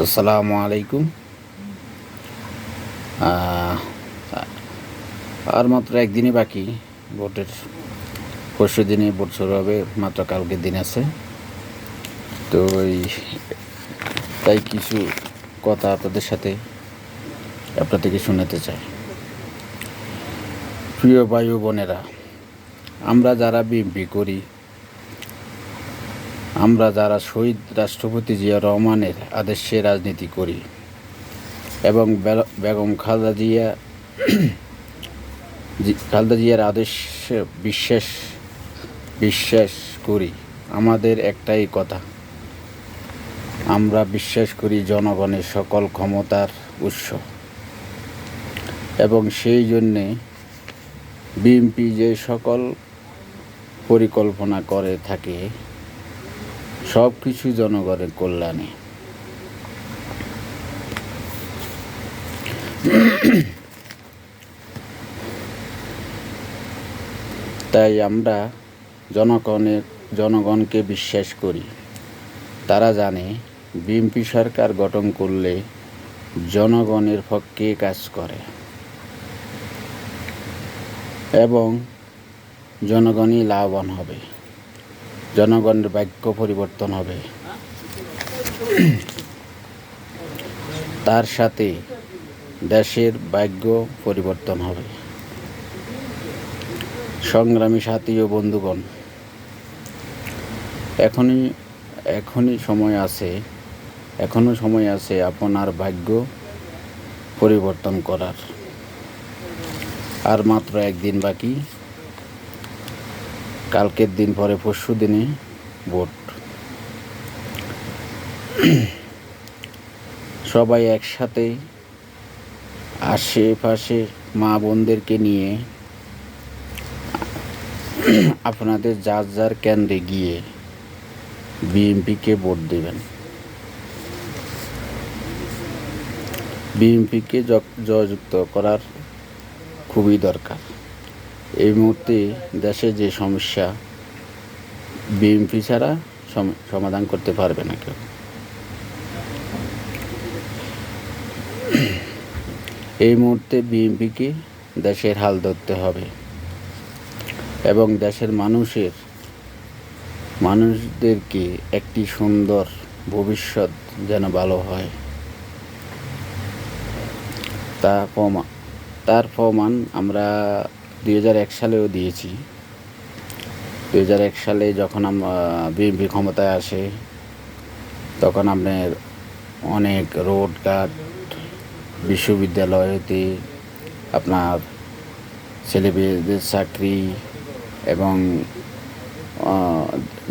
আসসালামু আলাইকুম। আর মাত্র একদিনই বাকি ভোটের। পরশু দিনে ভোট শুরু হবে, মাত্র কালকের দিন আছে। তো তাই কিছু কথা আপনাদের সাথে থেকে শোনাতে চাই। প্রিয় ভাই ও বোনেরা, আমরা যারা বিএনপি করি, আমরা যারা শহীদ রাষ্ট্রপতি জিয়া রহমানের আদেশে রাজনীতি করি এবং বেগম খালেদা জিয়ার আদেশে বিশ্বাস করি, আমাদের একটাই কথা, আমরা বিশ্বাস করি জনগণের সকল ক্ষমতার উৎস, এবং সেই জন্যে বিএনপি যে সকল পরিকল্পনা করে থাকে সব কিছু জনগণের কল্যাণে। তাই আমরা জনগণকে বিশ্বাস করি। তারা জানে বিএনপি সরকার গঠন করলে জনগণের পক্ষে কাজ করে এবং জনগণই লাভবান হবে, জনগণের ভাগ্য পরিবর্তন হবে। তার সাথে দেশের ভাগ্য পরিবর্তন হবে। সংগ্রামী সাথী ও বন্ধুগণ, এখনই সময় আছে আপনার ভাগ্য পরিবর্তন করার। আর মাত্র একদিন বাকি, কালকের দিন পরে পরশু দিনে ভোট। সবাই একসাথে আশেপাশে মা বোনদেরকে নিয়ে আপনাদের যার কেন্দ্রে গিয়ে বিএনপিকে ভোট দেবেন। বিএনপিকে জয়যুক্ত করার খুবই দরকার। এই মুহূর্তে দেশে যে সমস্যা, বিএনপি ছাড়া সমাধান করতে পারবে না কেউ। এই মুহূর্তে বিএনপিকে দেশের হাল ধরতে হবে এবং দেশের মানুষদেরকে একটি সুন্দর ভবিষ্যৎ যেন ভালো হয় তার প্রমাণ আমরা 2001 সালেও দিয়েছি। 2001 সালে যখন বিএনপি ক্ষমতায় আসে, তখন আপনার অনেক রোডঘাট, বিশ্ববিদ্যালয় হতে আপনার ছেলেমেয়েদের চাকরি এবং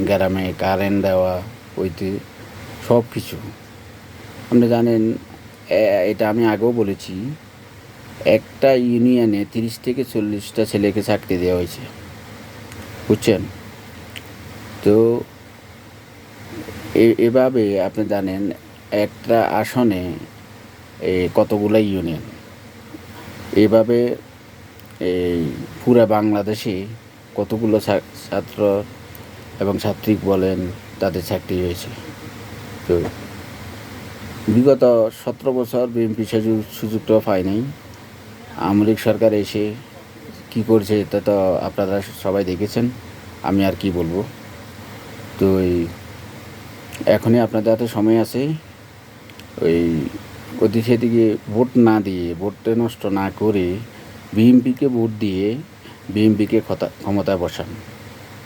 গ্রামে কারেন্ট দেওয়া, ওইতে সব কিছু আপনি জানেন। এটা আমি আগেও বলেছি, একটা ইউনিয়নে 30 থেকে 40টা ছেলেকে চাকরি দেওয়া হয়েছে, বুঝছেন তো। এভাবে আপনি জানেন একটা আসনে কতগুলো ইউনিয়ন। এভাবে এই পুরা বাংলাদেশে কতগুলো ছাত্র এবং ছাত্রী বলেন তাদের চাকরি হয়েছে। তো বিগত 17 বছর বিএনপি সুযোগটাও পায়নি। আওয়ামী লীগ সরকার এসে কী করছে তা তো আপনারা সবাই দেখেছেন, আমি আর কি বলবো। তো এখনই আপনাদের হাতে সময় আছে, ওই সেদিকে ভোট না দিয়ে, ভোটটা নষ্ট না করে বিএনপিকে ভোট দিয়ে বিএনপিকে ক্ষমতায় বসান।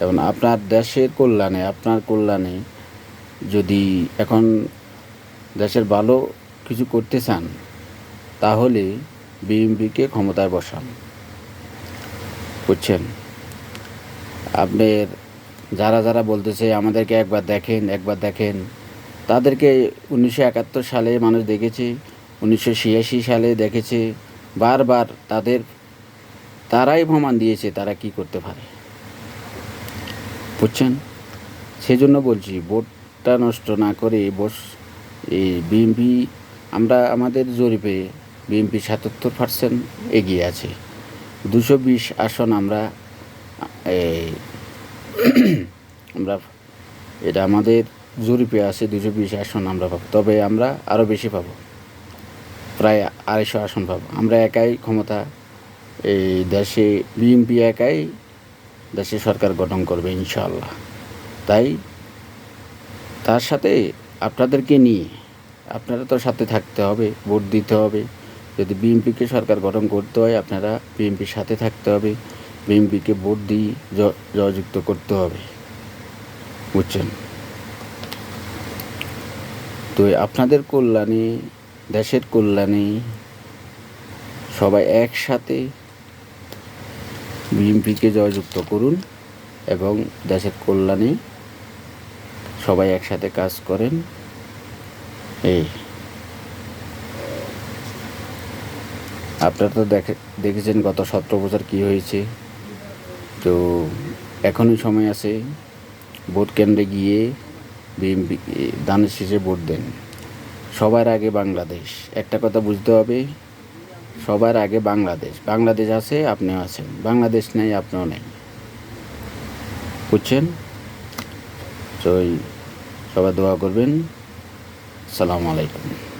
এবং আপনার দেশের কল্যাণে, আপনার কল্যাণে যদি এখন দেশের ভালো কিছু করতে চান, তাহলে বিএনপিকে ক্ষমতায় বসান, বুঝছেন। আপনার যারা বলতেছে আমাদেরকে একবার দেখেন, তাদেরকে 1971 সালে মানুষ দেখেছে, 1986 সালে দেখেছে, বারবার তারাই প্রমাণ দিয়েছে তারা কি করতে পারে, বুঝছেন। সেজন্য বলছি ভোটটা নষ্ট না করে এই বিএনপি, আমাদের জরিপে বিএনপি 77% এগিয়ে আছে। 220 আসন আমরা এটা আমাদের জরিপে আছে 220 আসন আমরা পাবো, তবে আমরা আরও বেশি পাবো, প্রায় 250 আসন পাবো। আমরা একাই ক্ষমতা, এই দেশে বিএনপি একাই দেশে সরকার গঠন করবে ইনশাআল্লাহ। তাই তার সাথে আপনাদেরকে নিয়ে আপনারা তো সাথে থাকতে হবে, ভোট দিতে হবে। যদি বিএনপিকে সরকার গঠন করতে হয়, আপনারা বিএনপির সাথে থাকতে হবে, বিএনপিকে ভোট দিয়ে জয়যুক্ত করতে হবে, বুঝছেন? তো আপনাদের কল্যাণে, দেশের কল্যাণে সবাই একসাথে বিএনপিকে জয়যুক্ত করুন এবং দেশের কল্যাণে সবাই একসাথে কাজ করেন। এই আপনারা তো দেখেছেন গত 17 বছর কী হয়েছে। তো এখনই সময় আছে, ভোট কেন্দ্রে গিয়ে বিএনপি ধানের শীষে ভোট দেন। সবার আগে বাংলাদেশ, একটা কথা বুঝতে হবে, সবার আগে বাংলাদেশ। বাংলাদেশ আছে, আপনিও আছেন, বাংলাদেশ নেই, আপনিও নেই, বুঝছেন? তো সবাই দোয়া করবেন। আসসালামু আলাইকুম।